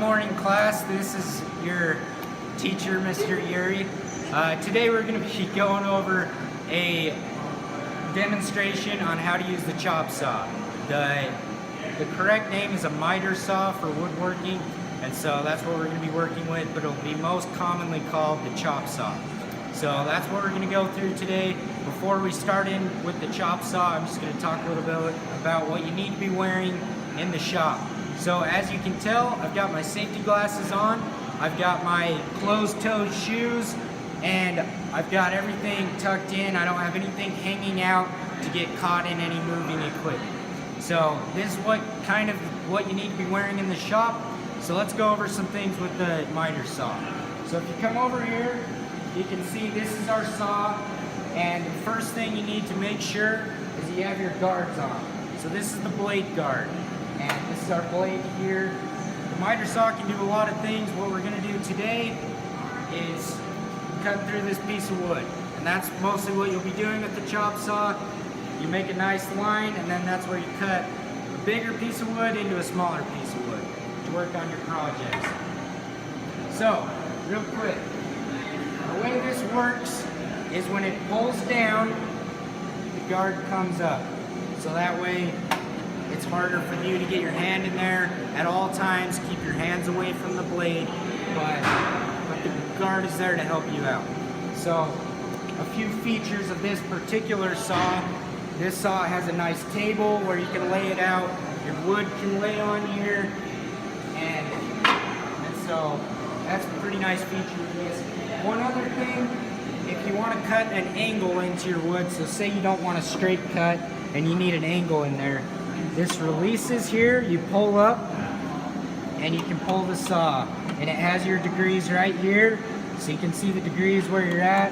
morning, class. This is your teacher, Mr. Yuri. Today we're going to be going over a demonstration on how to use the chop saw. The correct name is a miter saw for woodworking, and so that's what we're going to be working with, but it'll be most commonly called the chop saw. So that's what we're going to go through today. Before we start in with the chop saw, I'm just going to talk a little bit about what you need to be wearing in the shop. So as you can tell, I've got my safety glasses on, I've got my closed-toed shoes, and I've got everything tucked in. I don't have anything hanging out to get caught in any moving equipment. So this is what you need to be wearing in the shop. So let's go over some things with the miter saw. So if you come over here, you can see this is our saw, and the first thing you need to make sure is you have your guards on. So this is the blade guard, and this is our blade here. The miter saw can do a lot of things. What we're going to do today is cut through this piece of wood, and that's mostly what you'll be doing with the chop saw. You make a nice line, and then that's where you cut a bigger piece of wood into a smaller piece of wood to work on your projects. So, real quick, the way this works is when it pulls down, the guard comes up. So that way, it's harder for you to get your hand in there at all times. Keep your hands away from the blade, but the guard is there to help you out. So, a few features of this particular saw. This saw has a nice table where you can lay it out. Your wood can lay on here, and so that's a pretty nice feature of this. One other thing, if you want to cut an angle into your wood, so say you don't want a straight cut and you need an angle in there, this releases here, you pull up, and you can pull the saw. And it has your degrees right here, so you can see the degrees where you're at.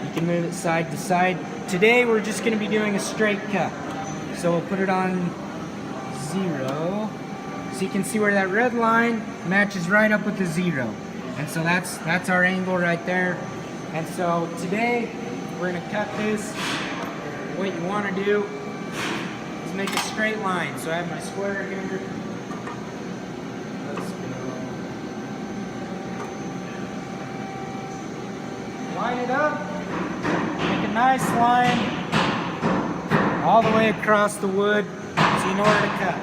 You can move it side to side. Today we're just going to be doing a straight cut. So we'll put it on 0. So you can see where that red line matches right up with the 0. And so that's our angle right there. And so today we're going to cut this. What you want to do is make a straight line. So I have my square here. Let's go. Line it up. Make a nice line all the way across the wood so you know where to cut.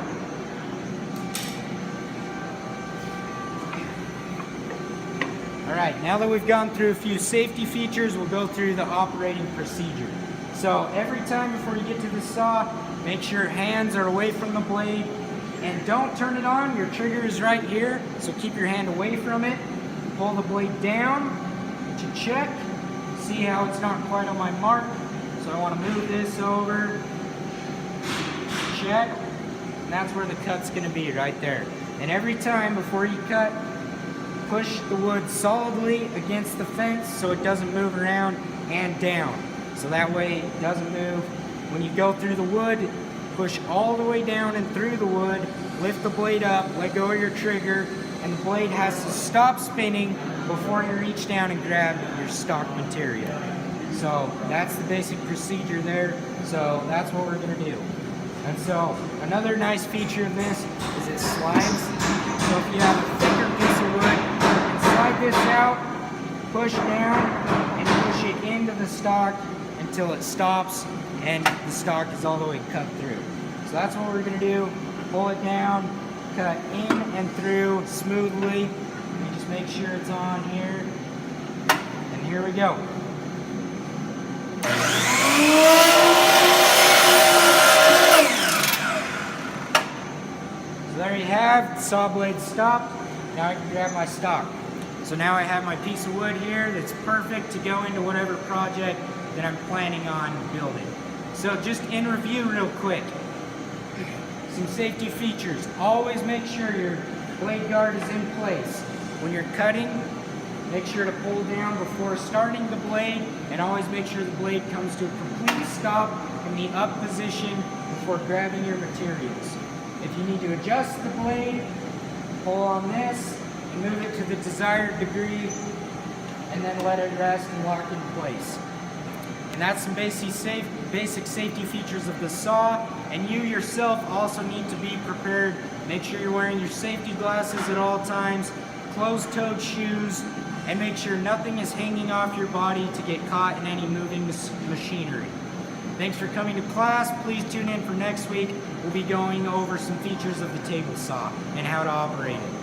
Alright, now that we've gone through a few safety features, we'll go through the operating procedure. So every time before you get to the saw, make sure your hands are away from the blade, and don't turn it on. Your trigger is right here, so keep your hand away from it. Pull the blade down to check. See how it's not quite on my mark, so I want to move this over. Check, and that's where the cut's going to be, right there. And every time before you cut, push the wood solidly against the fence so it doesn't move around, and down. So that way it doesn't move. When you go through the wood, push all the way down and through the wood, lift the blade up, let go of your trigger, and the blade has to stop spinning before you reach down and grab your stock material. So that's the basic procedure there. So that's what we're going to do. And so another nice feature of this is it slides. So if you have a thicker piece of wood, slide this out, push down, and push it into the stock until it stops and the stock is all the way cut through. So that's what we're going to do. Pull it down, cut in and through smoothly. You just make sure it's on here. And here we go. So there you have, the saw blade stopped. Now I can grab my stock. So now I have my piece of wood here that's perfect to go into whatever project that I'm planning on building. So just in review real quick, some safety features. Always make sure your blade guard is in place. When you're cutting, make sure to pull down before starting the blade, and always make sure the blade comes to a complete stop in the up position before grabbing your materials. If you need to adjust the blade, pull on this, and move it to the desired degree, and then let it rest and lock in place. And that's some basic safety features of the saw. And you yourself also need to be prepared. Make sure you're wearing your safety glasses at all times, closed-toed shoes, and make sure nothing is hanging off your body to get caught in any moving machinery. Thanks for coming to class. Please tune in for next week. We'll be going over some features of the table saw and how to operate it.